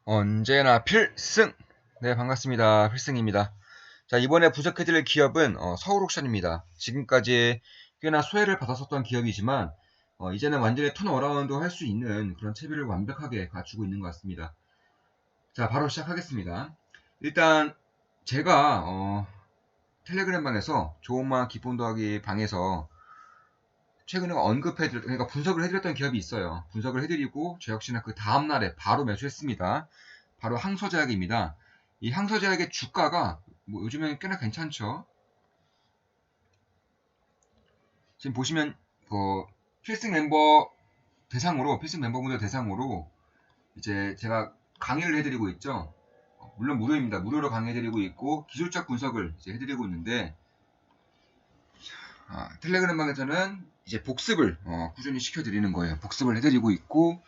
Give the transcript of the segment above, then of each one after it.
언제나 필승! 네, 반갑습니다. 필승입니다. 자, 이번에 분석해드릴 기업은 서울옥션입니다. 지금까지 꽤나 소외를 받았었던 기업이지만 이제는 완전히 턴어라운드 할 수 있는 그런 채비를 완벽하게 갖추고 있는 것 같습니다. 자, 바로 시작하겠습니다. 일단 제가 텔레그램방에서 좋은마 기본 더하기 방에서 최근에 그러니까 분석을 해드렸던 기업이 있어요. 분석을 해드리고 저 역시나 그 다음날에 바로 매수했습니다. 바로 항소제약입니다. 이 항소제약의 주가가 뭐 요즘에는 꽤나 괜찮죠. 지금 보시면 그 필승 멤버분들 대상으로 이제 제가 강의를 해드리고 있죠. 물론 무료입니다. 무료로 강의해드리고 있고 기술적 분석을 이제 해드리고 있는데 텔레그램방에서는 이제 복습을 꾸준히 시켜드리는 거예요. 복습을 해드리고 있고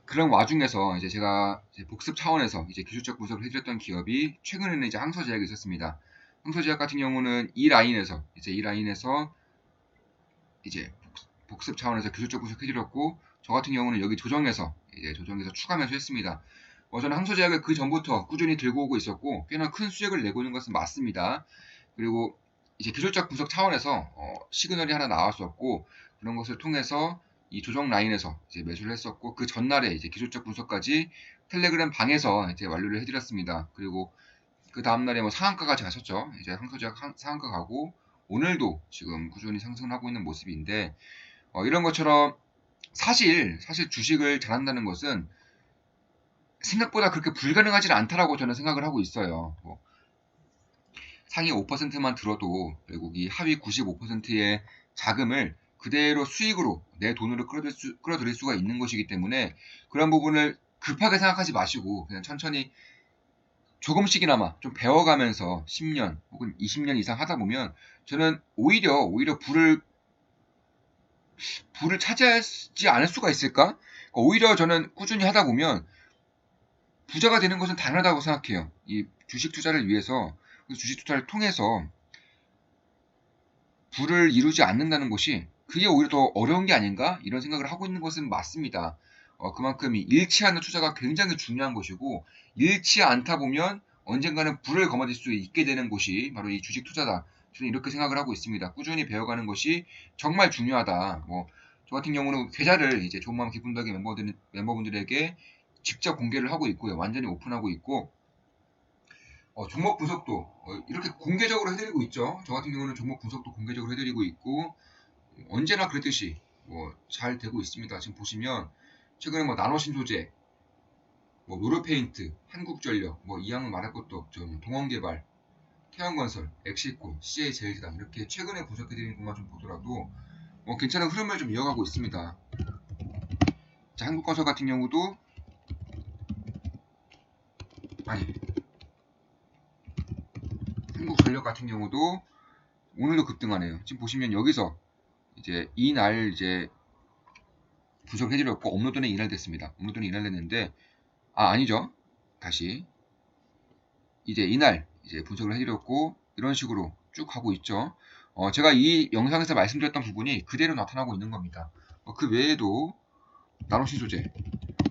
그런 와중에서 이제 제가 이제 복습 차원에서 이제 기술적 분석을 해드렸던 기업이 최근에는 이제 항소제약이 있었습니다. 항소제약 같은 경우는 이 라인에서 이제 복습 차원에서 기술적 분석 해드렸고 저 같은 경우는 여기 조정에서 추가 매수했습니다. 저는 항소제약을 그 전부터 꾸준히 들고 오고 있었고 꽤나 큰 수익을 내고 있는 것은 맞습니다. 그리고 이제 기술적 분석 차원에서 시그널이 하나 나왔었고 그런 것을 통해서 이 조정 라인에서 이제 매수를 했었고 그 전날에 이제 기술적 분석까지 텔레그램 방에서 이제 완료를 해드렸습니다. 그리고 그 다음날에 뭐 상한가까지 갔었죠. 이제 항소제약 상한가 가고 오늘도 지금 꾸준히 상승을 하고 있는 모습인데 이런 것처럼 사실 주식을 잘한다는 것은 생각보다 그렇게 불가능하지 않다라고 저는 생각을 하고 있어요. 뭐 상위 5%만 들어도 결국 이 하위 95%의 자금을 그대로 수익으로 내 돈으로 끌어들일 수가 있는 것이기 때문에 그런 부분을 급하게 생각하지 마시고 그냥 천천히 조금씩이나마 좀 배워가면서 10년 혹은 20년 이상 하다 보면 저는 오히려 부를 차지하지 않을 수가 있을까? 그러니까 오히려 저는 꾸준히 하다 보면 부자가 되는 것은 당연하다고 생각해요. 이 주식 투자를 위해서 주식 투자를 통해서 부를 이루지 않는다는 것이 그게 오히려 더 어려운 게 아닌가? 이런 생각을 하고 있는 것은 맞습니다. 그만큼 이 잃지 않는 투자가 굉장히 중요한 것이고 잃지 않다 보면 언젠가는 부를 거머쥘 수 있게 되는 것이 바로 이 주식 투자다. 저는 이렇게 생각을 하고 있습니다. 꾸준히 배워가는 것이 정말 중요하다. 저 같은 경우는 계좌를 이제 좋은 마음 기쁜 덕의 멤버분들에게 직접 공개를 하고 있고요. 완전히 오픈하고 있고 종목 분석도 이렇게 공개적으로 해드리고 있죠. 저 같은 경우는 종목 분석도 공개적으로 해드리고 있고 언제나 그랬듯이 잘 되고 있습니다. 지금 보시면 최근에 나노신소재, 노르페인트, 한국전력, 이항은 말할 것도 없죠. 동원개발, 태양건설, 엑시코, CJ제일제당 이렇게 최근에 분석해드리는 것만 좀 보더라도 괜찮은 흐름을 좀 이어가고 있습니다. 자, 한국건설 같은 경우도 아니 한국전력 같은 경우도 오늘도 급등하네요. 지금 보시면 여기서 이제 이날 이제 분석을 해드렸고 업로드는 이날 됐습니다. 업로드는 이날 됐는데 아니죠. 다시 이제 이날 이제 분석을 해드렸고 이런 식으로 쭉 가고 있죠. 제가 이 영상에서 말씀드렸던 부분이 그대로 나타나고 있는 겁니다. 그 외에도 나노신 소재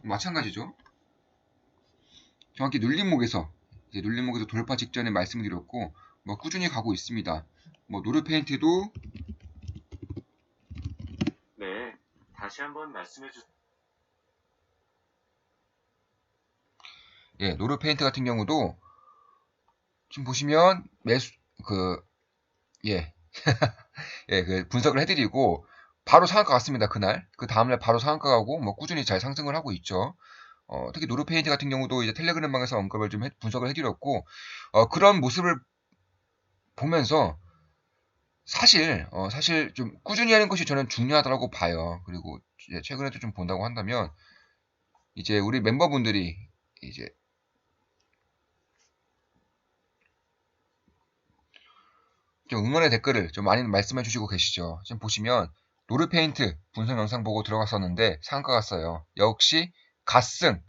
마찬가지죠. 정확히 눌림목에서 돌파 직전에 말씀드렸고 꾸준히 가고 있습니다. 노르페인트도 네, 다시 한번 말씀해 주세요. 노르페인트 같은 경우도 지금 보시면 매수 예, 그 분석을 해드리고 바로 상한가 갔습니다. 그날 그 다음날 바로 상한가 가고 꾸준히 잘 상승을 하고 있죠. 특히 노르페인트 같은 경우도 이제 텔레그램방에서 언급을 좀 분석을 해드렸고 그런 모습을 보면서 사실 좀 꾸준히 하는 것이 저는 중요하다고 봐요. 그리고 최근에도 좀 본다고 한다면 이제 우리 멤버분들이 이제 좀 응원의 댓글을 좀 많이 말씀해 주시고 계시죠. 지금 보시면 노르페인트 분석 영상 보고 들어갔었는데 상한가 갔어요. 역시 갓승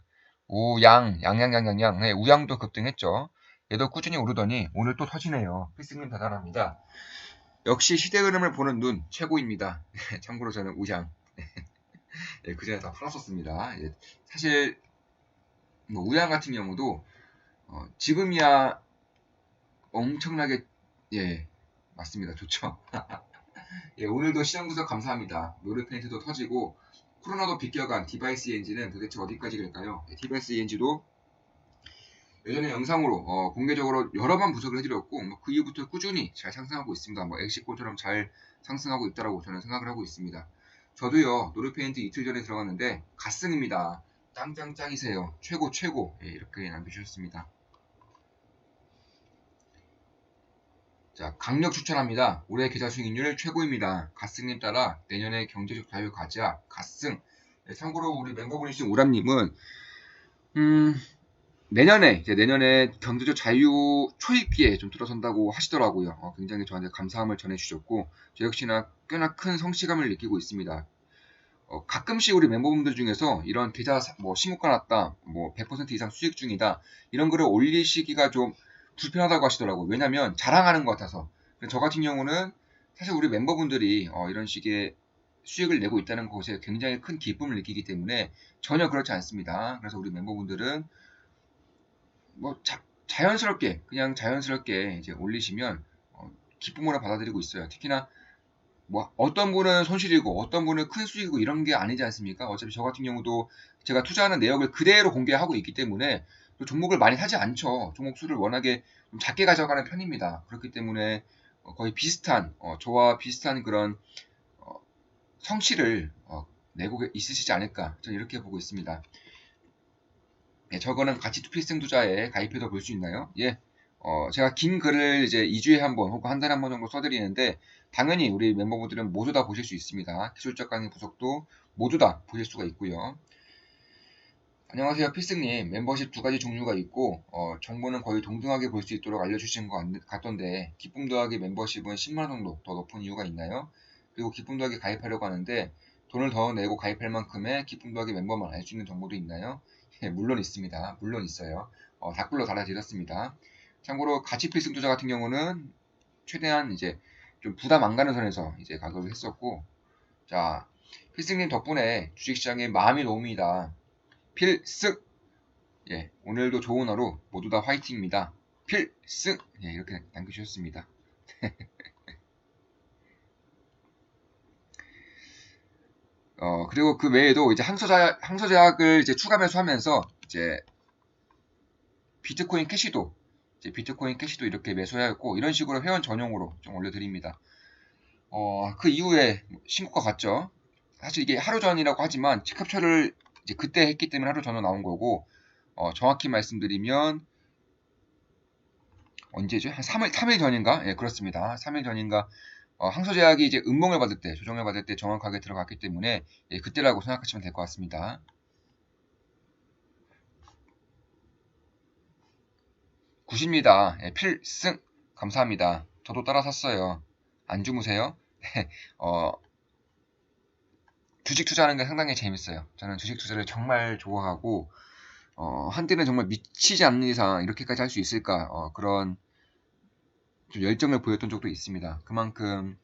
양양양양양 우양도 급등했죠. 얘도 꾸준히 오르더니 오늘 또 터지네요. 필승님 대단합니다. 역시 시대 흐름을 보는 눈 최고입니다. 참고로 저는 우양 그 전에 다 풀었었습니다. 사실 뭐 우양 같은 경우도 지금이야 엄청나게 예 맞습니다. 좋죠. 예, 오늘도 시장 분석 감사합니다. 노르페인트도 터지고 코로나도 비껴간 디바이스 ENG는 도대체 어디까지 갈까요? 예, 디바이스 ENG도 예전에 영상으로 공개적으로 여러 번 분석을 해드렸고 그 이후부터 꾸준히 잘 상승하고 있습니다. 뭐 엑시콘처럼 잘 상승하고 있다라고 저는 생각을 하고 있습니다. 저도요 노르페인트 이틀 전에 들어갔는데 갓승입니다. 짱짱짱이세요. 최고 최고. 예, 이렇게 남겨주셨습니다. 자, 강력 추천합니다. 올해 계좌 수익률 최고입니다. 갓승님 따라 내년에 경제적 자유 가자. 갓승. 네, 참고로 우리 멤버분이신 우람님은 내년에 경제적 자유 초입기에 좀 들어선다고 하시더라고요. 굉장히 저한테 감사함을 전해주셨고 저 역시나 꽤나 큰 성취감을 느끼고 있습니다. 가끔씩 우리 멤버분들 중에서 이런 계좌 뭐 신고가 났다, 뭐 100% 이상 수익 중이다 이런 글을 올리시기가 좀 불편하다고 하시더라고요. 왜냐면 자랑하는 것 같아서. 저 같은 경우는 사실 우리 member분들이 이런 식의 수익을 내고 있다는 것에 굉장히 큰 기쁨을 느끼기 때문에 전혀 그렇지 않습니다. 그래서 우리 멤버분들은 뭐 자연스럽게 그냥 자연스럽게 이제 올리시면 기쁨으로 받아들이고 있어요. 특히나 뭐 어떤 분은 손실이고 어떤 분은 큰 수익이고 이런 게 아니지 않습니까? 어차피 저 같은 경우도 제가 투자하는 내역을 그대로 공개하고 있기 때문에 종목을 많이 사지 않죠. 종목 수를 워낙에 좀 작게 가져가는 편입니다. 그렇기 때문에 거의 비슷한 저와 비슷한 그런 성취를 내고 있으시지 않을까 저는 이렇게 보고 있습니다. 예, 저거는 가치 필승 투자에 가입해서 볼 수 있나요? 예. 제가 긴 글을 이제 2주에 한 번 혹은 한 달에 한 번 정도 써드리는데 당연히 우리 멤버분들은 모두 다 보실 수 있습니다. 기술적 강의 부석도 모두 다 보실 수가 있고요. 안녕하세요 필승님. 멤버십 두 가지 종류가 있고 정보는 거의 동등하게 볼 수 있도록 알려주신 것 같던데 기쁨 더하기 멤버십은 10만원 정도 더 높은 이유가 있나요? 그리고 기쁨 더하기 가입하려고 하는데 돈을 더 내고 가입할 만큼의 기쁨 더하기 멤버만 알 수 있는 정보도 있나요? 예, 물론 있습니다. 물론 있어요. 댓글로 달아드렸습니다. 참고로 가치 필승 투자 같은 경우는 최대한 이제 좀 부담 안 가는 선에서 이제 가격을 했었고, 자 필승님 덕분에 주식시장에 마음이 놓입니다. 필승! 예, 오늘도 좋은 하루 모두 다 화이팅입니다. 필승! 예, 이렇게 남겨주셨습니다. 그리고 그 외에도 이제 항소제약을 이제 추가 매수하면서 이제 비트코인 캐시도 이렇게 매수하였고 이런 식으로 회원 전용으로 좀 올려드립니다. 그 이후에 신고가 갔죠. 사실 이게 하루 전이라고 하지만 캡처를 이제 그때 했기 때문에 하루 전으로 나온 거고 정확히 말씀드리면 언제죠? 한 3일 전인가? 예, 그렇습니다. 3일 전인가 항소제약이 이제 음봉을 받을 때, 조정을 받을 때 정확하게 들어갔기 때문에 예, 그때라고 생각하시면 될 것 같습니다. 굿입니다. 예, 필승 감사합니다. 저도 따라 샀어요. 안 주무세요? 어, 주식 투자하는 게 상당히 재밌어요. 저는 주식 투자를 정말 좋아하고 한때는 정말 미치지 않는 이상 이렇게까지 할 수 있을까 그런 좀 열정을 보였던 적도 있습니다. 그만큼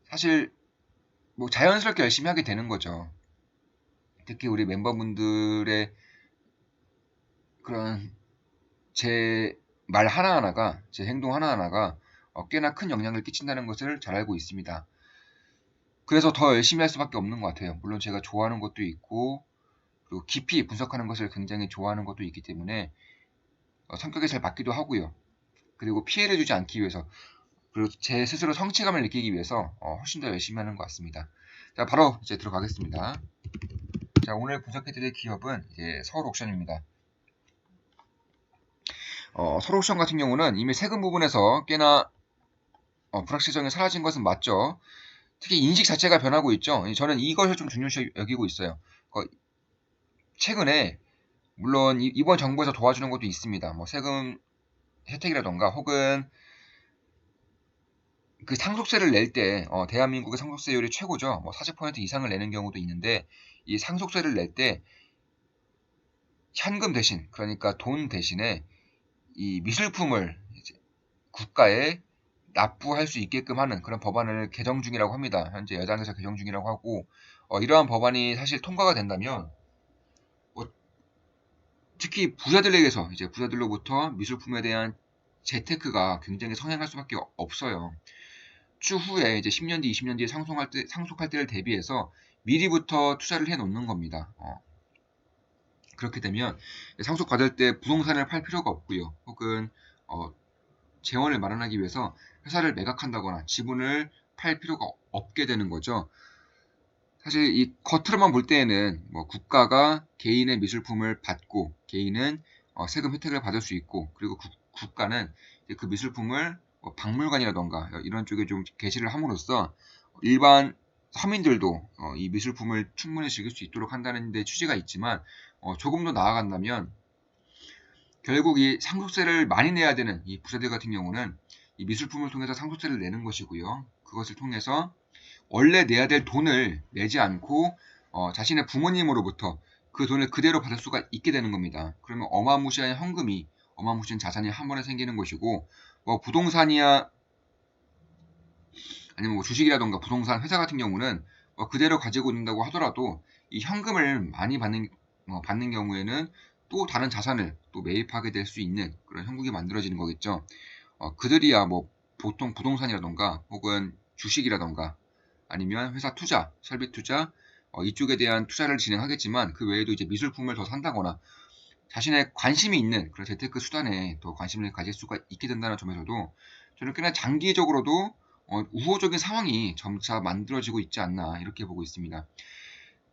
사실 뭐 자연스럽게 열심히 하게 되는 거죠. 특히 우리 멤버분들의 그런 제 말 하나하나가 제 행동 하나하나가 꽤나 큰 영향을 끼친다는 것을 잘 알고 있습니다. 그래서 더 열심히 할 수밖에 없는 것 같아요. 물론 제가 좋아하는 것도 있고 그리고 깊이 분석하는 것을 굉장히 좋아하는 것도 있기 때문에 성격에 잘 맞기도 하고요. 그리고 피해를 주지 않기 위해서 그리고 제 스스로 성취감을 느끼기 위해서 훨씬 더 열심히 하는 것 같습니다. 자, 바로 이제 들어가겠습니다. 자, 오늘 분석해드릴 기업은 이제 서울옥션입니다. 서울옥션 같은 경우는 이미 세금 부분에서 꽤나 불확실성이 사라진 것은 맞죠. 특히 인식 자체가 변하고 있죠. 저는 이것을 좀 중요시 여기고 있어요. 최근에 물론 이번 정부에서 도와주는 것도 있습니다. 뭐 세금 혜택이라던가 혹은 그 상속세를 낼 때 대한민국의 상속세율이 최고죠. 뭐 40% 이상을 내는 경우도 있는데 이 상속세를 낼 때 현금 대신 그러니까 돈 대신에 이 미술품을 이제 국가에 납부할 수 있게끔 하는 그런 법안을 개정 중이라고 합니다. 현재 여당에서 개정 중이라고 하고 이러한 법안이 사실 통과가 된다면 뭐 특히 부자들에게서 이제 부자들로부터 미술품에 대한 재테크가 굉장히 성행할 수밖에 없어요. 추후에 이제 10년 뒤, 20년 뒤에 상속할 때를 대비해서 미리부터 투자를 해 놓는 겁니다. 그렇게 되면 상속받을 때 부동산을 팔 필요가 없고요. 혹은 재원을 마련하기 위해서 회사를 매각한다거나 지분을 팔 필요가 없게 되는 거죠. 사실 이 겉으로만 볼 때에는 뭐 국가가 개인의 미술품을 받고 개인은 세금 혜택을 받을 수 있고, 그리고 국가는 그 미술품을 박물관이라던가 이런 쪽에 좀 게시를 함으로써 일반 서민들도 이 미술품을 충분히 즐길 수 있도록 한다는 데 취지가 있지만, 조금 더 나아간다면 결국 이 상속세를 많이 내야 되는 이 부자들 같은 경우는 이 미술품을 통해서 상속세를 내는 것이고요. 그것을 통해서 원래 내야 될 돈을 내지 않고 자신의 부모님으로부터 그 돈을 그대로 받을 수가 있게 되는 겁니다. 그러면 어마무시한 현금이, 어마무시한 자산이 한 번에 생기는 것이고, 뭐 부동산이야 아니면 뭐 주식이라던가 부동산 회사 같은 경우는 그대로 가지고 있는다고 하더라도 이 현금을 많이 받는 경우에는 또 다른 자산을 또 매입하게 될 수 있는 그런 형국이 만들어지는 거겠죠. 그들이야 뭐 보통 부동산이라던가 혹은 주식이라던가 아니면 회사 투자, 설비 투자, 이쪽에 대한 투자를 진행하겠지만, 그 외에도 이제 미술품을 더 산다거나 자신의 관심이 있는 그런 재테크 수단에 더 관심을 가질 수가 있게 된다는 점에서도 저는 꽤나 장기적으로도 우호적인 상황이 점차 만들어지고 있지 않나 이렇게 보고 있습니다.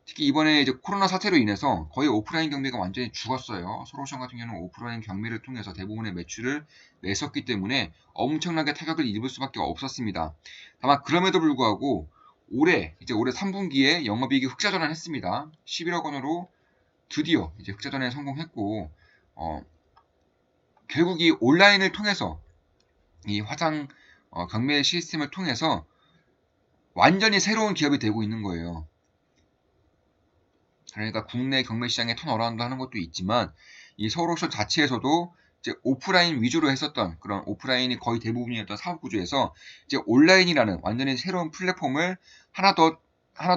특히 이번에 이제 코로나 사태로 인해서 거의 오프라인 경매가 완전히 죽었어요. 소로션 같은 경우는 오프라인 경매를 통해서 대부분의 매출을 냈었기 때문에 엄청나게 타격을 입을 수밖에 없었습니다. 다만 그럼에도 불구하고 올해 3분기에 영업이익이 흑자 전환했습니다. 11억 원으로 드디어 이제 흑자 전환에 성공했고, 결국 이 온라인을 통해서 이 화상 경매 시스템을 통해서 완전히 새로운 기업이 되고 있는 거예요. 그러니까 국내 경매 시장에 턴어라운드 하는 것도 있지만, 이 서울옥션 자체에서도 이제 오프라인 위주로 했었던 그런 오프라인이 거의 대부분이었던 사업 구조에서 이제 온라인이라는 완전히 새로운 플랫폼을 하나 더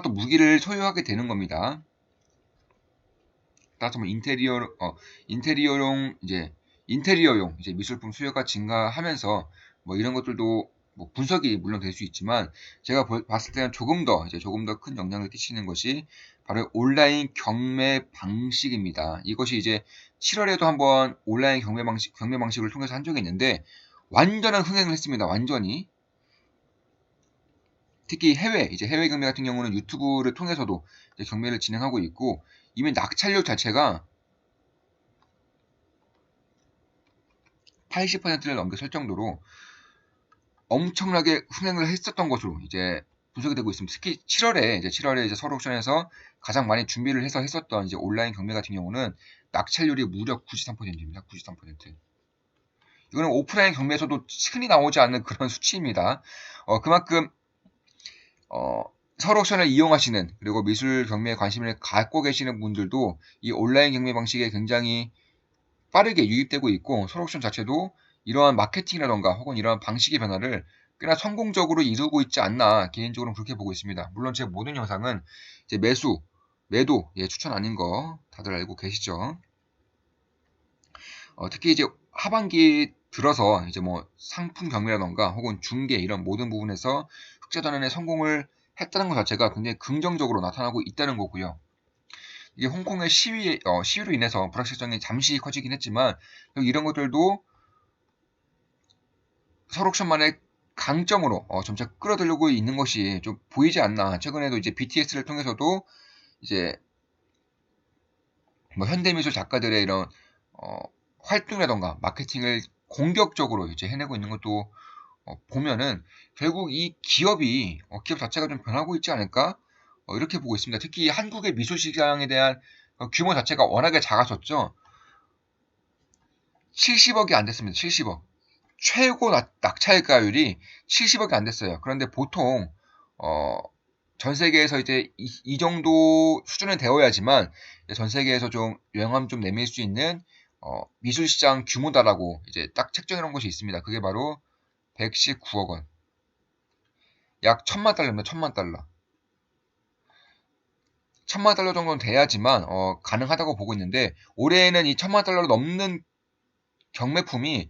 무기를 소유하게 되는 겁니다. 따라서 뭐 인테리어용 이제 미술품 수요가 증가하면서 뭐 이런 것들도 뭐 분석이 물론 될 수 있지만, 제가 봤을 때는 조금 더 큰 영향을 끼치는 것이 바로 온라인 경매 방식입니다. 이것이 이제 7월에도 한번 온라인 경매 방식을 통해서 한 적이 있는데 완전한 흥행을 했습니다. 완전히. 특히 해외 경매 같은 경우는 유튜브를 통해서도 이제 경매를 진행하고 있고, 이미 낙찰률 자체가 80%를 넘겨설 정도로 엄청나게 흥행을 했었던 것으로 이제 분석이 되고 있습니다. 특히 7월에 이제 서울옥션에서 가장 많이 준비를 해서 했었던 이제 온라인 경매 같은 경우는 낙찰률이 무려 93%입니다. 93%. 이거는 오프라인 경매에서도 흔히 나오지 않는 그런 수치입니다. 그만큼 서울옥션을 이용하시는, 그리고 미술 경매에 관심을 갖고 계시는 분들도 이 온라인 경매 방식에 굉장히 빠르게 유입되고 있고, 서울옥션 자체도 이러한 마케팅이라던가 혹은 이러한 방식의 변화를 꽤나 성공적으로 이루고 있지 않나 개인적으로 그렇게 보고 있습니다. 물론 제 모든 영상은 이제 매도 추천 아닌 거 다들 알고 계시죠? 특히 이제 하반기 들어서 이제 뭐 상품 경매라던가 혹은 중개 이런 모든 부분에서 흑자 전환에 성공을 했다는 것 자체가 굉장히 긍정적으로 나타나고 있다는 거고요. 이게 홍콩의 시위로 인해서 불확실성이 잠시 커지긴 했지만, 이런 것들도 서록션만의 강점으로 점차 끌어들이고 있는 것이 좀 보이지 않나. 최근에도 이제 BTS를 통해서도 이제 뭐 현대미술 작가들의 이런 활동이라던가 마케팅을 공격적으로 이제 해내고 있는 것도 보면은 결국 이 기업 자체가 좀 변하고 있지 않을까? 이렇게 보고 있습니다. 특히 한국의 미술 시장에 대한 규모 자체가 워낙에 작아졌죠. 70억이 안 됐습니다. 70억. 최고 낙찰가율이 70억이 안 됐어요. 그런데 보통 전 세계에서 이제 이 정도 수준은 되어야지만 전 세계에서 좀 영감 좀 내밀 수 있는 미술 시장 규모다라고 이제 딱 책정해 놓은 것이 있습니다. 그게 바로 119억 원. 약 1000만 달러입니다. 1000만 달러. $1000만 정도는 돼야지만 가능하다고 보고 있는데 올해에는 이 $1000만 넘는 경매품이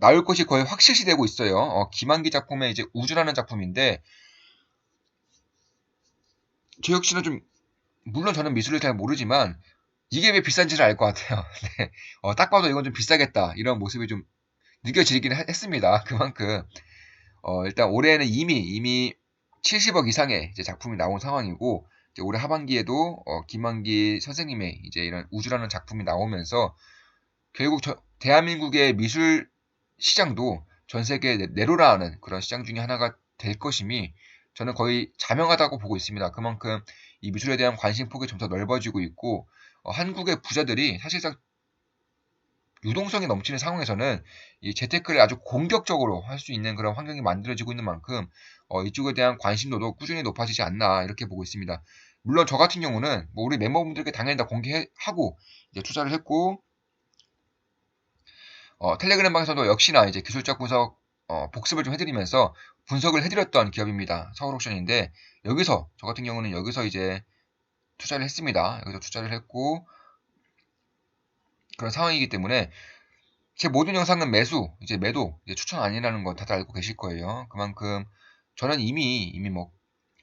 나올 것이 거의 확실시되고 있어요. 김한기 작품의 이제 우주라는 작품인데 저 역시는 좀 물론 저는 미술을 잘 모르지만 이게 왜 비싼지를 알 것 같아요. 네. 딱 봐도 이건 좀 비싸겠다 이런 모습이 좀 느껴지긴 했습니다. 그만큼 일단 올해는 이미 70억 이상의 이제 작품이 나온 상황이고 이제 올해 하반기에도 김한기 선생님의 이제 이런 우주라는 작품이 나오면서 결국 대한민국의 미술 시장도 전 세계 내로라하는 그런 시장 중에 하나가 될 것임이 저는 거의 자명하다고 보고 있습니다. 그만큼 이 미술에 대한 관심 폭이 좀 더 넓어지고 있고 한국의 부자들이 사실상 유동성이 넘치는 상황에서는 이 재테크를 아주 공격적으로 할 수 있는 그런 환경이 만들어지고 있는 만큼 이쪽에 대한 관심도도 꾸준히 높아지지 않나 이렇게 보고 있습니다. 물론 저 같은 경우는 뭐 우리 멤버분들께 당연히 다 공개하고 이제 투자를 했고 텔레그램 방에서도 역시나 이제 기술적 분석 복습을 좀 해드리면서 분석을 해드렸던 기업입니다. 서울옥션인데 여기서 저 같은 경우는 여기서 이제 투자를 했습니다. 여기서 투자를 했고 그런 상황이기 때문에 제 모든 영상은 이제 매도, 이제 추천 아니라는 거 다들 알고 계실 거예요. 그만큼 저는 이미 뭐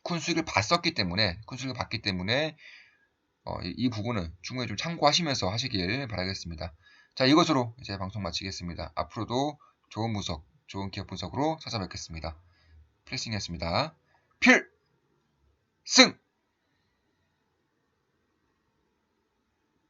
큰 수익을 봤기 때문에 이 부분은 충분히 좀 참고하시면서 하시길 바라겠습니다. 자, 이것으로 이제 방송 마치겠습니다. 앞으로도 좋은 분석, 좋은 기업 분석으로 찾아뵙겠습니다. 필승이었습니다. 필승!